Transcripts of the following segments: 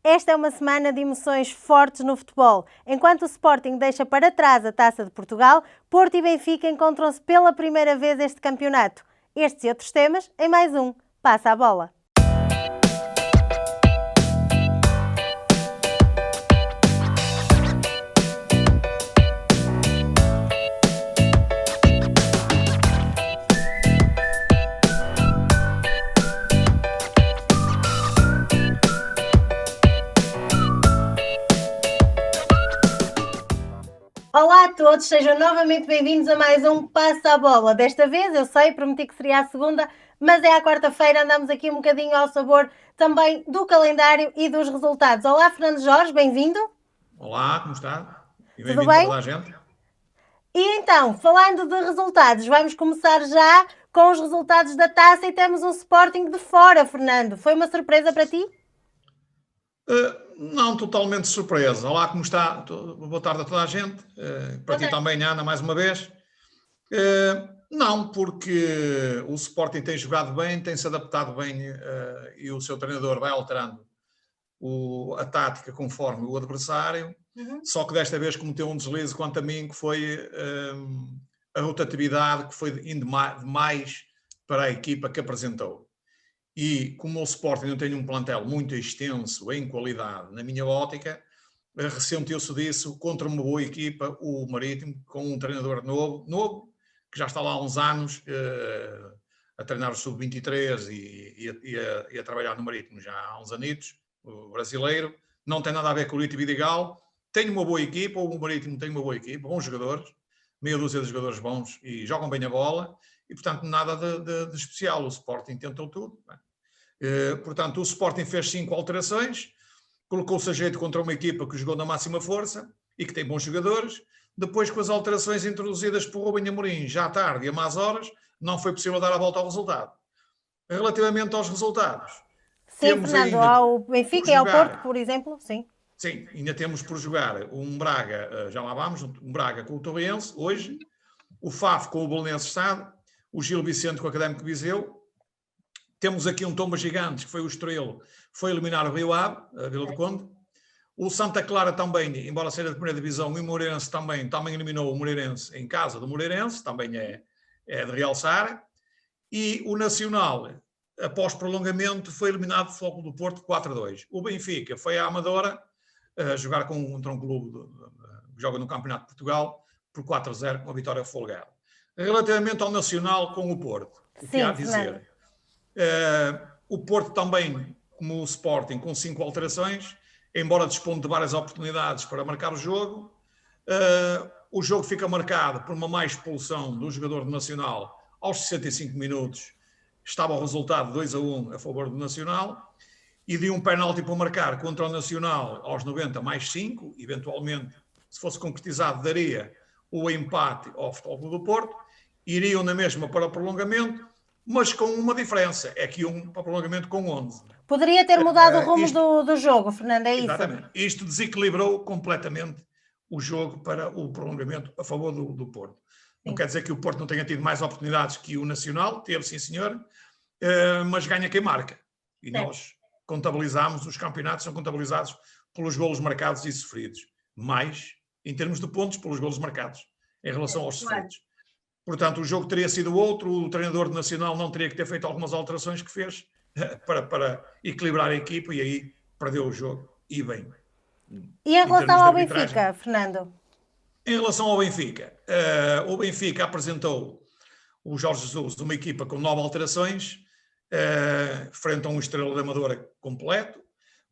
Esta é uma semana de emoções fortes no futebol. Enquanto o Sporting deixa para trás a Taça de Portugal, Porto e Benfica encontram-se pela primeira vez este campeonato. Estes e outros temas em mais um Passa a Bola. Olá a todos, sejam novamente bem-vindos a mais um Passa a Bola. Desta vez, eu sei, prometi que seria a segunda, mas é à quarta-feira, andamos aqui um bocadinho ao sabor também do calendário e dos resultados. Olá, Fernando Jorge, bem-vindo. Olá, como está? E Tudo bem-vindo bem? toda a gente. E então, falando de resultados, vamos começar já com os resultados da Taça e temos um Sporting de fora, Fernando. Foi uma surpresa para ti? Não totalmente surpresa. Olá, como está? Boa tarde a toda a gente. Para ti também, Ana, mais uma vez. Não, porque o Sporting tem jogado bem, tem-se adaptado bem e o seu treinador vai alterando a tática conforme o adversário. Só que desta vez cometeu um deslize quanto a mim, que foi a rotatividade, que foi indo demais para a equipa que apresentou. E como o Sporting não tem um plantel muito extenso em qualidade, na minha ótica, ressentiu-se disso contra uma boa equipa, o Marítimo, com um treinador novo, que já está lá há uns anos a treinar o Sub-23 e a trabalhar no Marítimo já há uns anitos, o brasileiro. Não tem nada a ver com o Lito Vidigal. Tem uma boa equipa, o Marítimo tem uma boa equipa, bons jogadores, meia dúzia de jogadores bons e jogam bem a bola. E, portanto, nada de especial. O Sporting tentou tudo. Portanto, o Sporting fez 5 alterações, colocou-se a jeito contra uma equipa que jogou na máxima força e que tem bons jogadores. Depois, com as alterações introduzidas por Rubem Amorim, já à tarde e a más horas, não foi possível dar a volta ao resultado. Relativamente aos resultados, Sim, temos Fernando, ainda ao Benfica e ao jogar, Porto, por exemplo, sim. Sim, ainda temos por jogar um Braga, já lá vamos, um Braga com o Torrense, hoje, o Faf com o Belenenses Estado, o Gil Vicente com o Académico de Viseu. Temos aqui um tomba gigante, que foi o Estrelo, foi eliminar o Rio Ave, a Vila do Conde. O Santa Clara também, embora seja da primeira divisão, e o Moreirense também eliminou o Moreirense em casa do Moreirense, também é de realçar. E o Nacional, após prolongamento, foi eliminado do Futebol do Porto 4-2. O Benfica foi à Amadora a jogar contra um clube que joga no Campeonato de Portugal por 4-0, com uma vitória folgada. Relativamente ao Nacional com o Porto, o que há a dizer? O Porto também, como o Sporting, com 5 alterações, embora dispondo de várias oportunidades para marcar o jogo fica marcado por uma má expulsão do jogador do Nacional aos 65 minutos. Estava o resultado 2-1 a favor do Nacional, e de um penalti para marcar contra o Nacional aos 90 mais 5, eventualmente, se fosse concretizado, daria o empate ao Futebol Clube do Porto. Iriam na mesma para o prolongamento, mas com uma diferença, é que para o prolongamento com 11. Poderia ter mudado o rumo do jogo, Fernando, é isso? Exatamente. Isto desequilibrou completamente o jogo para o prolongamento a favor do Porto. Não quer dizer que o Porto não tenha tido mais oportunidades que o Nacional, teve sim senhor, mas ganha quem marca. E nós contabilizamos, os campeonatos são contabilizados pelos golos marcados e sofridos, mais em termos de pontos pelos golos marcados, em relação aos sofridos. Portanto, o jogo teria sido outro, o treinador do Nacional não teria que ter feito algumas alterações que fez para equilibrar a equipa, e aí perdeu o jogo, e bem. E em relação ao Benfica, Fernando? Em relação ao Benfica, o Benfica apresentou o Jorge Jesus uma equipa com 9 alterações, frente a um Estrela da Amadora completo,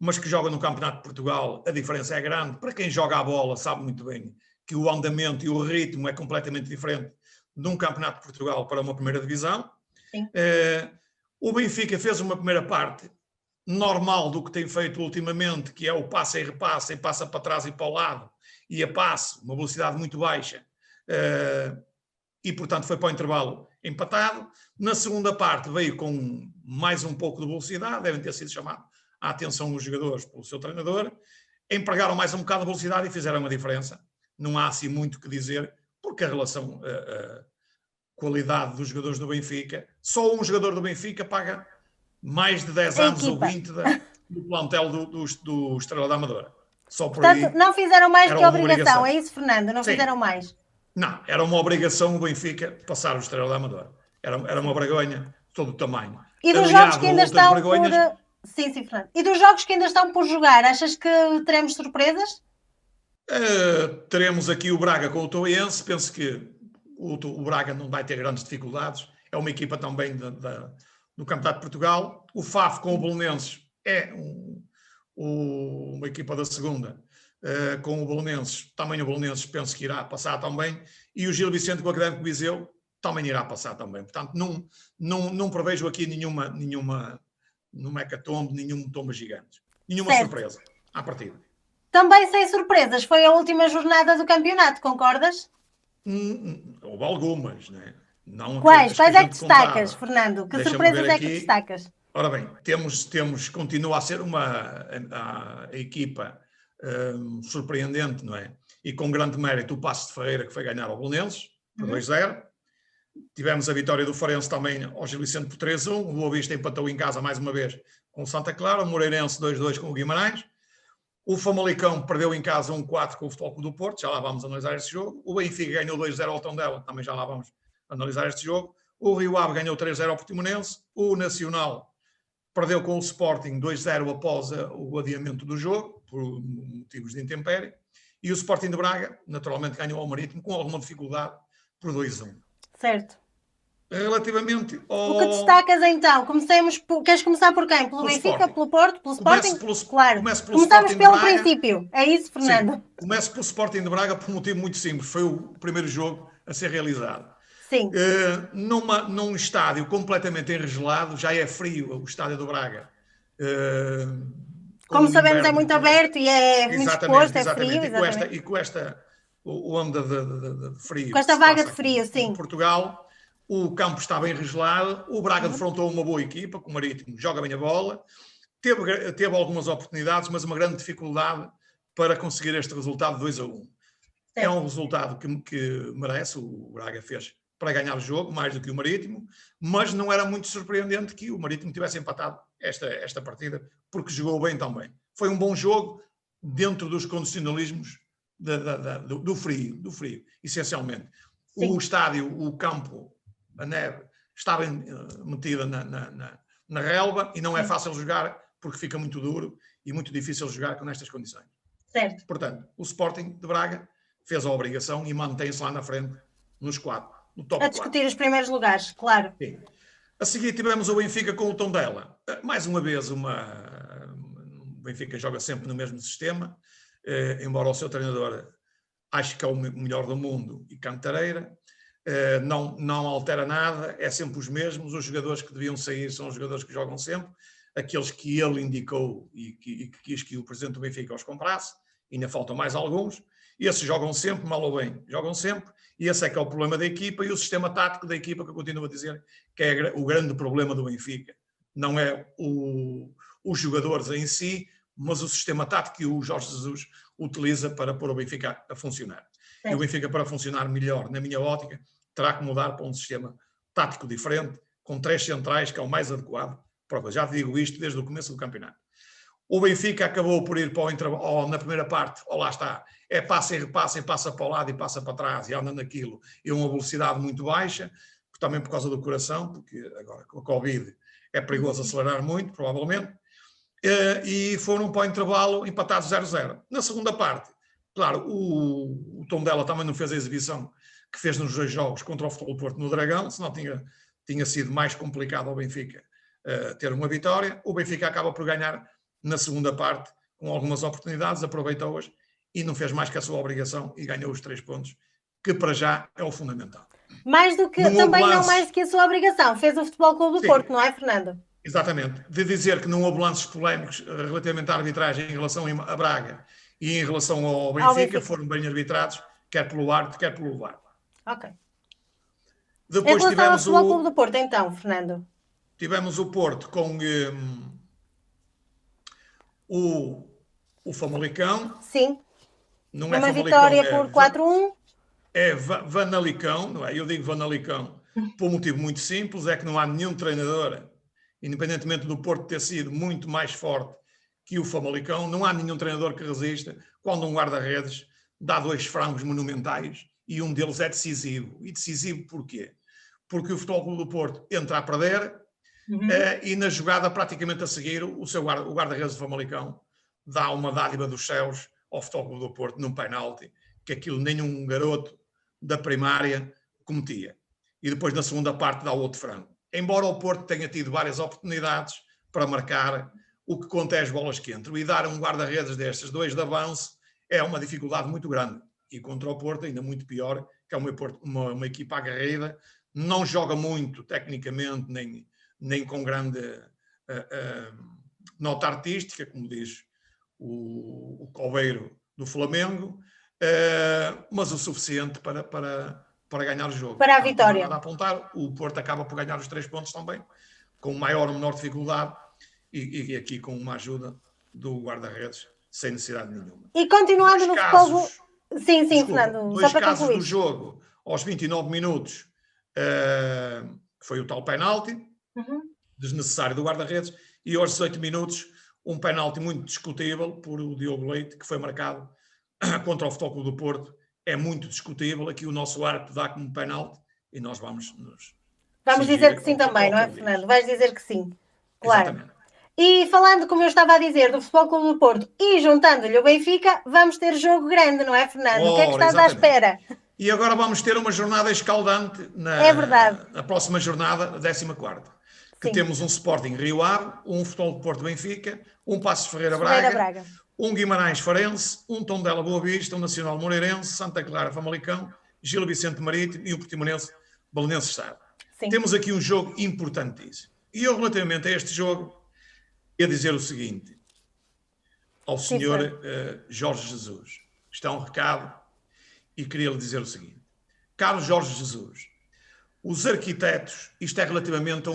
mas que joga no Campeonato de Portugal. A diferença é grande. Para quem joga a bola sabe muito bem que o andamento e o ritmo é completamente diferente de um Campeonato de Portugal para uma primeira divisão. O Benfica fez uma primeira parte normal do que tem feito ultimamente, que é o passe e repasse, e passa para trás e para o lado, e a passe, uma velocidade muito baixa, e portanto foi para o intervalo empatado. Na segunda parte veio com mais um pouco de velocidade, devem ter sido chamados a atenção os jogadores pelo seu treinador, empregaram mais um bocado de velocidade e fizeram uma diferença. Não há assim muito o que dizer, porque a relação, qualidade dos jogadores do Benfica, só um jogador do Benfica paga mais de 10 anos ou 20 do plantel do Estrela da Amadora. Só por Portanto, aí, não fizeram mais do que a obrigação, obrigação. é isso, Fernando? Não Sim. fizeram mais? Não, era uma obrigação o Benfica passar o Estrela da Amadora. Era uma vergonha de todo o tamanho. E dos jogos que ainda estão por... Sim, Fernando. E dos jogos que ainda estão por jogar, achas que teremos surpresas? Teremos aqui o Braga com o Toense. Penso que o Braga não vai ter grandes dificuldades. É uma equipa também do Campeonato de Portugal. O FAF com o Belenenses é uma equipa da segunda. Com o Belenenses, também o Belenenses penso que irá passar também. E o Gil Vicente com o Académico de Viseu também irá passar também. Portanto, não prevejo aqui nenhuma hecatombe, nenhum tomba gigante. Nenhuma surpresa à partida. Também sem surpresas, foi a última jornada do campeonato, concordas? Houve algumas, né? Não. Quais é que destacas, Fernando? Que surpresas é que destacas? Ora bem, continua a ser a equipa surpreendente, não é? E com grande mérito o Paços de Ferreira, que foi ganhar ao Belenenses, por 2-0. Tivemos a vitória do Farense também ao Gil Vicente por 3-1. O Boa Vista empatou em casa mais uma vez com o Santa Clara. O Moreirense 2-2 com o Guimarães. O Famalicão perdeu em casa 1-4 com o Futebol Clube do Porto. Já lá vamos analisar este jogo. O Benfica ganhou 2-0 ao Tondela. Também já lá vamos analisar este jogo. O Rio Ave ganhou 3-0 ao Portimonense. O Nacional perdeu com o Sporting 2-0 após o adiamento do jogo, por motivos de intempérie. E o Sporting de Braga, naturalmente, ganhou ao Marítimo com alguma dificuldade por 2-1. Certo. Relativamente ao... O que destacas então? Queres começar por quem? Pelo Benfica, Sporting. pelo Porto, pelo Sporting? Claro. Começamos pelo princípio. É isso, Fernando? Sim. Começo pelo Sporting de Braga por um motivo muito simples. Foi o primeiro jogo a ser realizado. Sim. Num estádio completamente enregelado, já é frio o estádio do Braga. Como sabemos, é muito aberto e é muito exposto, é frio. E com esta onda de frio. Com esta vaga de frio, sim. Em Portugal, o campo estava enregelado, o Braga defrontou uma boa equipa, com o Marítimo, joga bem a bola, teve algumas oportunidades, mas uma grande dificuldade para conseguir este resultado 2-1. É um resultado que merece, o Braga fez para ganhar o jogo, mais do que o Marítimo, mas não era muito surpreendente que o Marítimo tivesse empatado esta partida, porque jogou bem também. Foi um bom jogo dentro dos condicionalismos do frio, essencialmente. Sim. O estádio, o campo, a neve, estava metida na relva e não é fácil jogar porque fica muito duro e muito difícil jogar com estas condições. Certo. Portanto, o Sporting de Braga fez a obrigação e mantém-se lá na frente nos 4. A discutir os primeiros lugares, claro. Sim. A seguir tivemos o Benfica com o Tondela. Mais uma vez, o Benfica joga sempre no mesmo sistema, embora o seu treinador ache que é o melhor do mundo e cantareira, não altera nada, é sempre os mesmos. Os jogadores que deviam sair são os jogadores que jogam sempre, aqueles que ele indicou e que quis que o presidente do Benfica os comprasse, ainda faltam mais alguns. Esses jogam sempre, mal ou bem, jogam sempre, e esse é que é o problema da equipa e o sistema tático da equipa, que eu continuo a dizer que é o grande problema do Benfica. Não é os jogadores em si, mas o sistema tático que o Jorge Jesus utiliza para pôr o Benfica a funcionar. E o Benfica, para funcionar melhor, na minha ótica, terá que mudar para um sistema tático diferente, com 3 centrais, que é o mais adequado. Já digo isto desde o começo do campeonato. O Benfica acabou por ir para o intervalo, na primeira parte, lá está, é passa e repassa, e passa para o lado e passa para trás, e anda naquilo, e uma velocidade muito baixa, também por causa do coração, porque agora com a Covid é perigoso acelerar muito, provavelmente, e foram para o intervalo empatados 0-0. Na segunda parte, claro, o Tondela também não fez a exibição que fez nos 2 jogos contra o Futebol do Porto no Dragão, senão tinha sido mais complicado ao Benfica ter uma vitória. O Benfica acaba por ganhar na segunda parte, com algumas oportunidades, aproveitou-as e não fez mais que a sua obrigação e ganhou os 3 pontos, que para já é o fundamental. Mais do que, também não mais do que a sua obrigação, fez o Futebol Clube do Porto, não é, Fernando? Exatamente. De dizer que não houve lances polémicos relativamente à arbitragem em relação a Braga e em relação ao Benfica, foram bem arbitrados, quer pelo árbitro, quer pelo VAR. Ok. Depois em relação ao Futebol Clube do Porto, então, Fernando? Tivemos o Porto com o Famalicão. Sim. Não uma vitória por 4-1. É Vanalicão, não é? Eu digo Vanalicão por um motivo muito simples, é que não há nenhum treinador, independentemente do Porto ter sido muito mais forte que o Famalicão, não há nenhum treinador que resista quando um guarda-redes dá 2 frangos monumentais e um deles é decisivo. E decisivo porquê? Porque o Futebol Clube do Porto entra a perder e na jogada praticamente a seguir o guarda-redes do Famalicão dá uma dádiva dos céus ao Futebol Clube do Porto num penalti que aquilo nenhum garoto da primária cometia. E depois na segunda parte dá outro frango. Embora o Porto tenha tido várias oportunidades para marcar, o que conta é as bolas que entram. E dar um guarda-redes destes 2 de avanço é uma dificuldade muito grande. E contra o Porto ainda muito pior, que é uma equipa aguerrida, não joga muito tecnicamente, nem com grande nota artística, como diz o Coveiro do Flamengo, mas o suficiente para ganhar o jogo. Para a vitória. Não há nada a apontar, o Porto acaba por ganhar os 3 pontos também, com maior ou menor dificuldade, e aqui com uma ajuda do guarda-redes, sem necessidade nenhuma. E continuando no futebol... Sim, Fernando. 2 casos do jogo, aos 29 minutos, que foi o tal penalti, desnecessário do guarda-redes, e aos 18 minutos, um penalti muito discutível por o Diogo Leite, que foi marcado contra o Futebol Clube do Porto. É muito discutível. Aqui o nosso árbitro dá como penalti e nós vamos dizer que sim também, não é, Fernando? Vais dizer que sim. Claro. Exatamente. E falando, como eu estava a dizer, do Futebol Clube do Porto e juntando-lhe o Benfica, vamos ter jogo grande, não é, Fernando? O que é que estás à espera? E agora vamos ter uma jornada escaldante É verdade. na próxima jornada, a 14ª. Que temos um Sporting Rio Ave, um Futebol do Porto Benfica, um Passos Ferreira Braga, um Guimarães Farense, um Tondela Boa Vista, um Nacional Moreirense, Santa Clara Famalicão, Gil Vicente Marítimo e o Portimonense Belenenses Estado. Temos aqui um jogo importantíssimo. E eu, relativamente a este jogo, ia dizer o seguinte ao senhor Jorge Jesus. Isto é um recado e queria lhe dizer o seguinte. Caro Jorge Jesus, os arquitetos, isto é relativamente a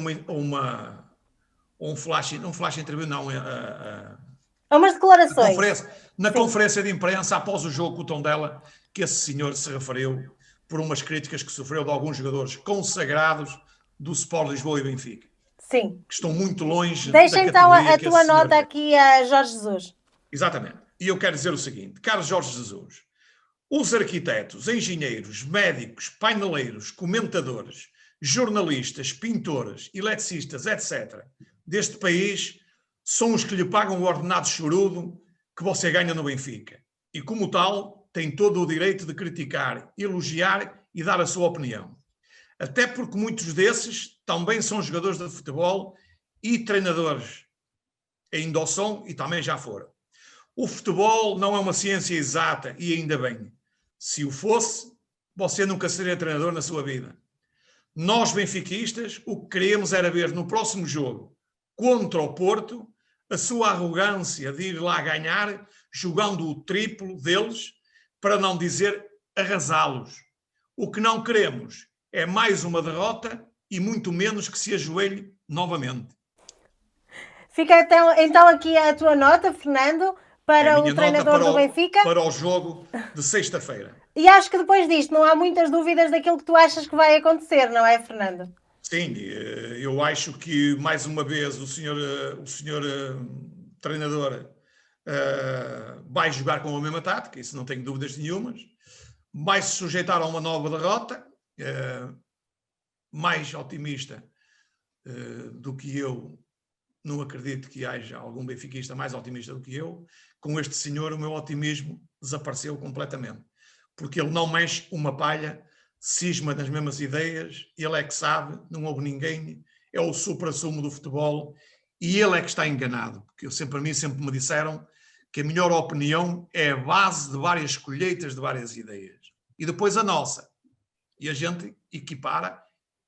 um flash interview, não, a umas declarações. Na conferência de imprensa, após o jogo com o Tondela, que esse senhor se referiu por umas críticas que sofreu de alguns jogadores consagrados do Sport Lisboa e Benfica. Sim. Que estão muito longe Deixa então a tua nota aqui a Jorge Jesus. Exatamente. E eu quero dizer o seguinte, caro Jorge Jesus, os arquitetos, engenheiros, médicos, paineleiros, comentadores, jornalistas, pintores, eletricistas, etc., deste país, são os que lhe pagam o ordenado chorudo que você ganha no Benfica. E, como tal, tem todo o direito de criticar, elogiar e dar a sua opinião. Até porque muitos desses também são jogadores de futebol e treinadores. Ainda o são e também já foram. O futebol não é uma ciência exata e ainda bem. Se o fosse, você nunca seria treinador na sua vida. Nós, benfiquistas, o que queríamos era ver no próximo jogo, contra o Porto, a sua arrogância de ir lá ganhar, jogando o triplo deles, para não dizer arrasá-los. O que não queremos é mais uma derrota e muito menos que se ajoelhe novamente. Fica então aqui a tua nota, Fernando, para o treinador do Benfica. Para o jogo de sexta-feira. E acho que depois disto não há muitas dúvidas daquilo que tu achas que vai acontecer, não é, Fernando? Sim, eu acho que mais uma vez o senhor treinador vai jogar com a mesma tática, isso não tenho dúvidas nenhumas. Vai se sujeitar a uma nova derrota, mais otimista do que eu. Não acredito que haja algum benfiquista mais otimista do que eu. Com este senhor, o meu otimismo desapareceu completamente. Porque ele não mexe uma palha, cisma nas mesmas ideias, ele é que sabe, não houve ninguém, é o supra-sumo do futebol e ele é que está enganado. Porque sempre me disseram que a melhor opinião é a base de várias colheitas de várias ideias. E depois a nossa. E a gente equipara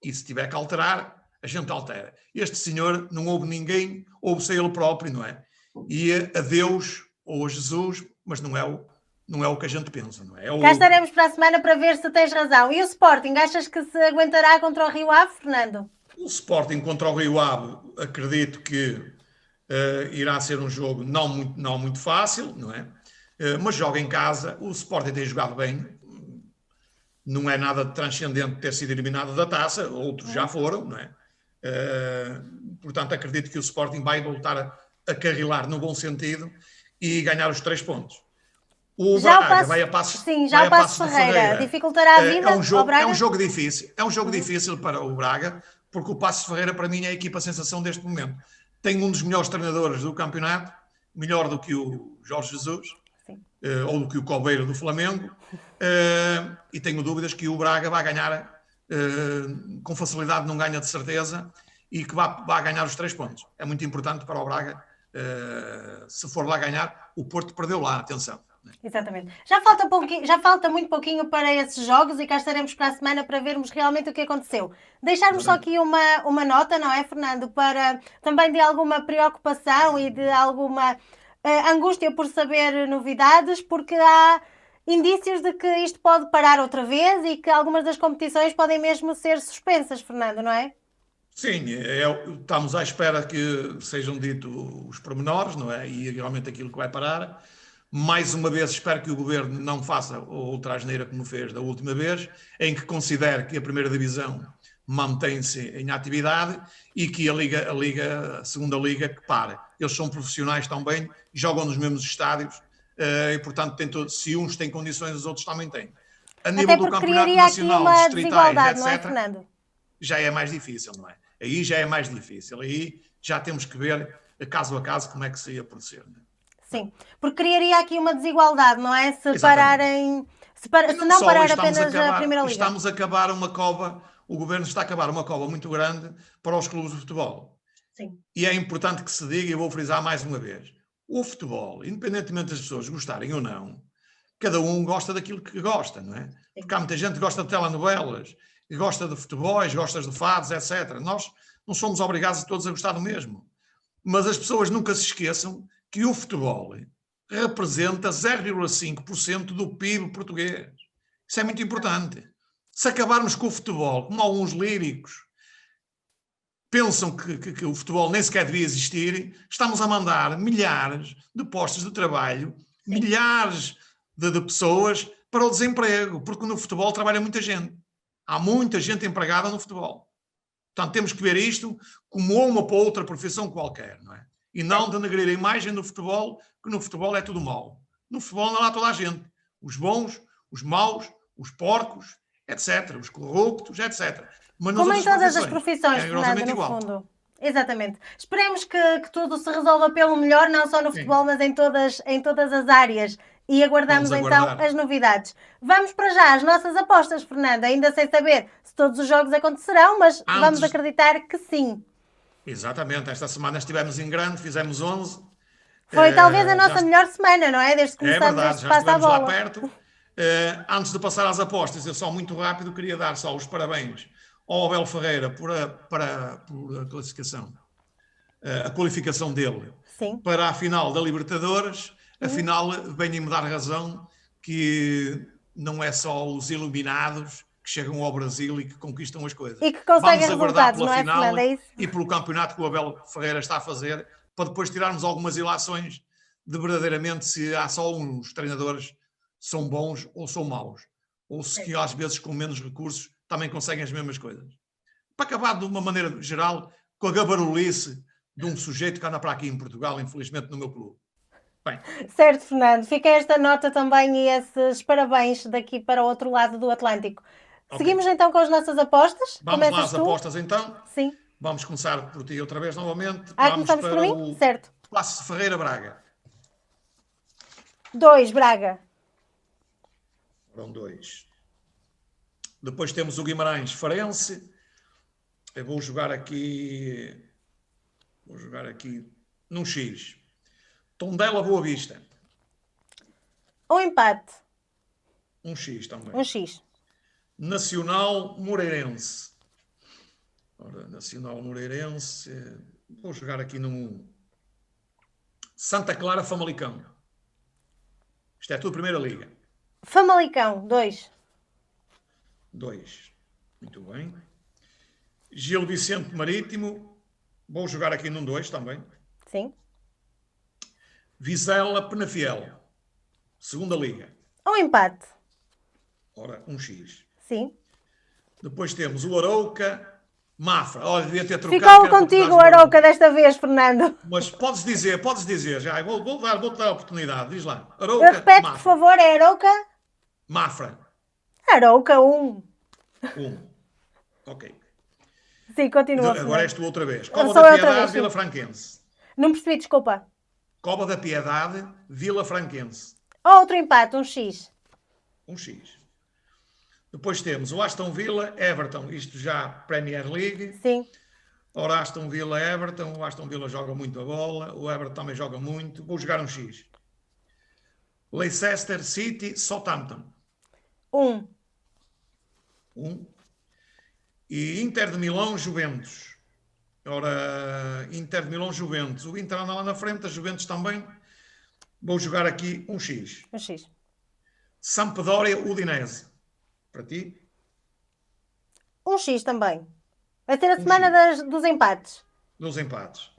e se tiver que alterar, a gente altera. Este senhor não houve ninguém, houve-se ele próprio, não é? E a Deus ou a Jesus, mas não é o que a gente pensa, não é? Cá estaremos para a semana para ver se tens razão. E o Sporting, achas que se aguentará contra o Rio Ave, Fernando? O Sporting contra o Rio Ave, acredito que irá ser um jogo não muito fácil, não é? Mas joga em casa, o Sporting tem jogado bem, não é nada transcendente ter sido eliminado da taça, outros já foram, não é? Portanto, acredito que o Sporting vai voltar acarrilar no bom sentido e ganhar os 3 pontos. O Já o Braga Paço- vai a Passos, sim, já vai o a Paços Passos de Ferreira Ferreira. dificultará a vida ao Braga? É um jogo difícil. É um jogo difícil para o Braga, porque o Passos Ferreira, para mim, é a equipa sensação deste momento. Tem um dos melhores treinadores do campeonato, melhor do que o Jorge Jesus, ou do que o Cobeiro do Flamengo, e tenho dúvidas que o Braga vai ganhar com facilidade, não ganha de certeza, e que vai ganhar os 3 pontos. É muito importante para o Braga. Se for lá ganhar, o Porto perdeu lá, atenção. Exatamente. Já falta muito pouquinho para esses jogos e cá estaremos para a semana para vermos realmente o que aconteceu. Deixarmos só aqui uma nota, não é, Fernando? Para também de alguma preocupação e de alguma angústia por saber novidades, porque há indícios de que isto pode parar outra vez e que algumas das competições podem mesmo ser suspensas, Fernando, não é? Sim, estamos à espera que sejam ditos os pormenores, não é? E realmente aquilo que vai parar. Mais uma vez, espero que o Governo não faça outra asneira como fez da última vez, em que considere que a primeira divisão mantém-se em atividade e que a segunda liga, que pare. Eles são profissionais também, jogam nos mesmos estádios e, portanto, se uns têm condições, os outros também têm. A nível Até do porque campeonato criaria aqui nacional, uma distritais, desigualdade, não é, etc., Fernando? já é mais difícil, não é? Aí já é mais difícil. Aí já temos que ver, caso a caso, como é que se ia proceder. Sim, porque criaria aqui uma desigualdade, não é? Se Exatamente. pararem. Se não parar apenas a Primeira Liga. Estamos a acabar uma cova, o Governo está a acabar uma cova muito grande para os clubes de futebol. Sim. E é importante que se diga, e vou frisar mais uma vez, o futebol, independentemente das pessoas gostarem ou não, cada um gosta daquilo que gosta, não é? Porque há muita gente que gosta de telenovelas, que gosta de futebols, gosta de fados, etc. Nós não somos obrigados a todos a gostar do mesmo. Mas as pessoas nunca se esqueçam que o futebol representa 0,5% do PIB português. Isso é muito importante. Se acabarmos com o futebol, como alguns líricos pensam que o futebol nem sequer devia existir, estamos a mandar milhares de postos de trabalho, milhares de pessoas para o desemprego, porque no futebol trabalha muita gente. Há muita gente empregada no futebol. Portanto, temos que ver isto como uma ou outra profissão qualquer, não é? E não denegrir a imagem do futebol, que no futebol é tudo mau. No futebol não há toda a gente. Os bons, os maus, os porcos, etc. Os corruptos, etc. Mas como em todas as profissões, é Fernando, no igual. fundo. Exatamente. Esperemos que tudo se resolva pelo melhor, não só no futebol, mas em todas as áreas. E aguardamos então as novidades. Vamos para já às nossas apostas, Fernando. Ainda sem saber se todos os jogos acontecerão, mas vamos acreditar que sim. Exatamente. Esta semana estivemos em grande, fizemos 11. Foi talvez a nossa melhor semana, não é? Desde que começamos este Passa a Bola. Lá perto. Antes de passar às apostas, eu só muito rápido queria dar só os parabéns ao Abel Ferreira por a classificação, a qualificação dele. Sim. Para a final da Libertadores. Afinal, venha-me dar razão que não é só os iluminados que chegam ao Brasil e que conquistam as coisas. E que conseguem resultados, não é, Fernando? É isso? E pelo campeonato que o Abel Ferreira está a fazer, para depois tirarmos algumas ilações de verdadeiramente se há só uns treinadores são bons ou são maus. Ou se que às vezes com menos recursos também conseguem as mesmas coisas. Para acabar de uma maneira geral com a gabarulice de um sujeito que anda para aqui em Portugal, infelizmente no meu clube. Bem. Certo, Fernando. Fica esta nota também e esses parabéns daqui para o outro lado do Atlântico. Okay. Seguimos então com as nossas apostas. Vamos lá às apostas então? Sim. Vamos começar por ti outra vez novamente. Começamos por mim? Certo. Passos Ferreira Braga. 2, Braga. Foram 2. Depois temos o Guimarães Farense. Eu vou jogar aqui num X. Tondela Boa Vista. Um empate. Um X também. Um X. Nacional Moreirense. Ora, Nacional Moreirense. Vou jogar aqui num Santa Clara Famalicão. Isto é tudo Primeira Liga. Famalicão, 2. 2. Muito bem. Gil Vicente Marítimo. Vou jogar aqui num 2 também. Sim. Vizela Penafiel. Segunda Liga. Um empate. Ora, um X. Sim. Depois temos o Arouca Mafra. Olha, devia ter trocado. Ficou contigo o Arouca desta vez, Fernando. Mas podes dizer, já. Vou-te dar a oportunidade. Diz lá. Arouca, Repete, Mafra. por favor, é Arouca? Mafra. Arouca 1. Ok. Sim, continua. Agora és tu outra vez. Sou Cova eu da outra Piedade, vez, sim. Vila Franquense. Não percebi, desculpa. Cova da Piedade, Vila Franquense. Outro empate, um X. Um X. Depois temos o Aston Villa, Everton. Isto já Premier League. Sim. Ora, Aston Villa, Everton. O Aston Villa joga muito a bola. O Everton também joga muito. Vou jogar um X. Leicester City, Southampton. 1. E Inter de Milão, Juventus. Ora, Inter de Milão, Juventus. O Inter anda lá na frente, a Juventus também. Vou jogar aqui um X. Um X. Sampdoria, Udinese. Para ti? Um X também. Vai ser a semana dos empates. Dos empates.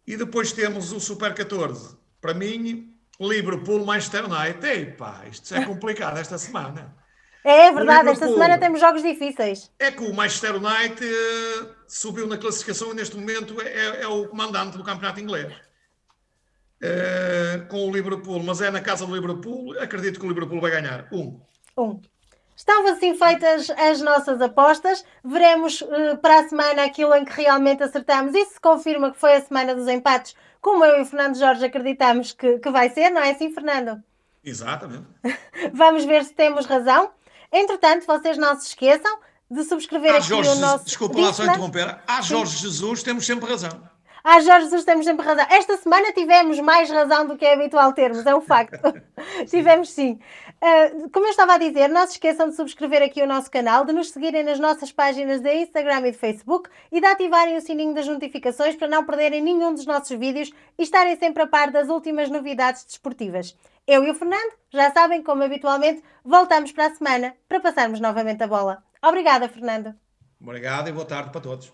E depois temos o Super 14. Para mim, Liverpool, Manchester United. Epá, isto é complicado esta semana. É verdade, esta semana temos jogos difíceis. É que o Manchester United subiu na classificação e neste momento é o comandante do campeonato inglês. Com o Liverpool, mas é na casa do Liverpool. Acredito que o Liverpool vai ganhar. 1. Estão assim feitas as nossas apostas. Veremos para a semana aquilo em que realmente acertamos e se confirma que foi a semana dos empates, como eu e o Fernando Jorge acreditamos que vai ser, não é assim, Fernando? Exatamente. Vamos ver se temos razão. Entretanto, vocês não se esqueçam de subscrever aqui o nosso... Desculpa lá só interromper. Jorge Jesus, temos sempre razão. Jorge Jesus, temos sempre razão. Esta semana tivemos mais razão do que é habitual termos, é um facto. Tivemos sim. Como eu estava a dizer, não se esqueçam de subscrever aqui o nosso canal, de nos seguirem nas nossas páginas de Instagram e de Facebook e de ativarem o sininho das notificações para não perderem nenhum dos nossos vídeos e estarem sempre a par das últimas novidades desportivas. Eu e o Fernando, já sabem, como habitualmente, voltamos para a semana para passarmos novamente a bola. Obrigada, Fernando. Obrigado e boa tarde para todos.